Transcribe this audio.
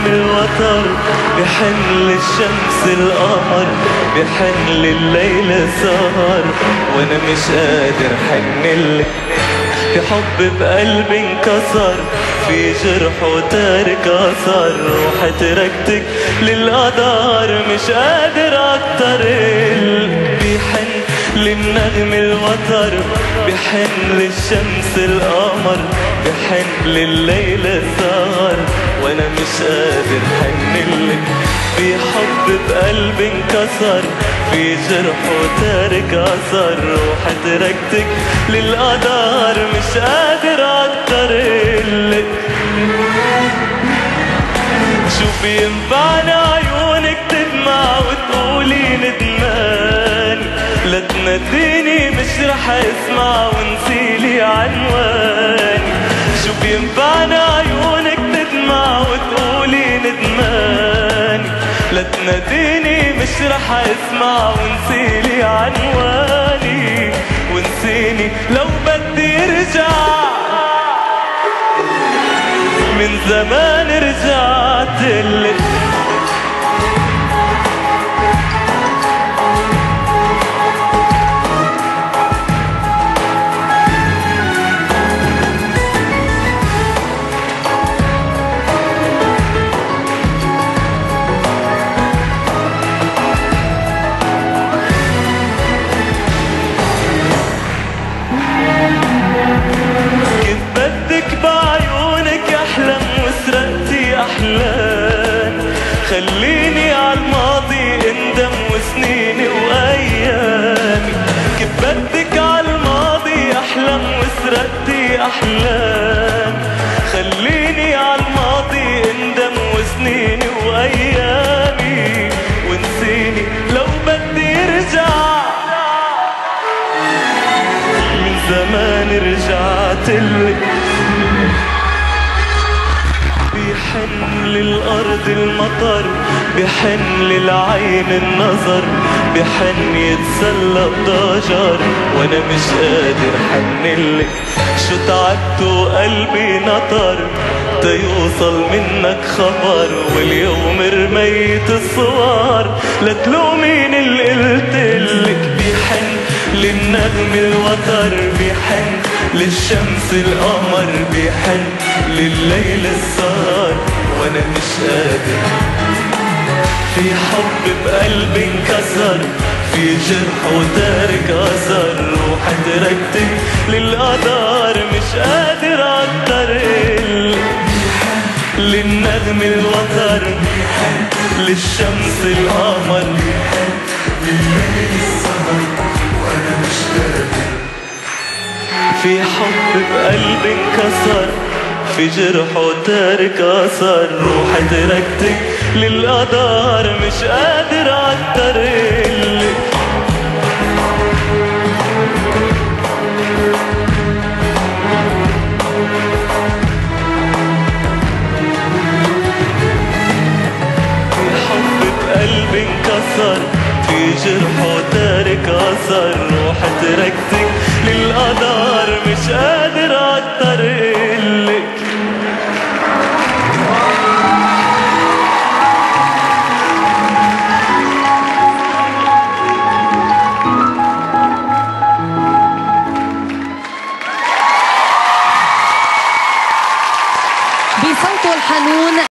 الوتر، بحن للشمس القمر، بحن لليل سهر، وانا مش قادر حنلك. في حب بقلبي انكسر، في جرح وتارك اثر، وحتركتك للقدر مش قادر اكتر. بيحن للنغم الوتر، بحن للشمس القمر، بحن لليل السهر، وانا مش قادر حنلك. في حب بقلبي انكسر، في جرح وتارك اثر، وحتركتك للقدر مش قادر اكتر. شو بينفعني عيونك تدمع وتقولي ندمان، لا تناديني مش رح اسمع ونسيلي عنواني. شو بينفعني عيونك تدمع وتقولي ندمان، لا تناديني مش رح اسمع ونسيلي عنواني. ونسيني لو بدي ارجع، من زمان رجعتلك. خليني عالماضي اندم وسنيني وايامي، كيف بدك عالماضي احلم وسرقتي احلامي. خليني عالماضي اندم وسنيني وايامي، ونسيني لو بدي ارجع، من زمان رجعتلك. بيحن للأرض المطر، بيحن للعين النظر، بيحن يتسلى بضجر، وانا مش قادر حنلك. شو تعبت وقلبي نطر تيوصل منك خبر، واليوم رميت الصور لا تلومين اللي قلتلك. بيحن للنغم الوتر، بيحن للشمس القمر، بيحن لليل السهر، وانا مش قادر. في حب بقلبي انكسر، في جرح وتارك اثر، وحتركتك للقدر مش قادر اكتر. للنغم الوتر، للشمس القمر، لليل السهر، وانا مش قادر. في حب بقلبي انكسر، في جرح وتارك اثر، وحتركتك للقدر مش قادر اكتر. في حب بقلبي انكسر، في جرح وتارك اثر، وحتركتك للقدر مش قادر اكتر. بصوته الحنون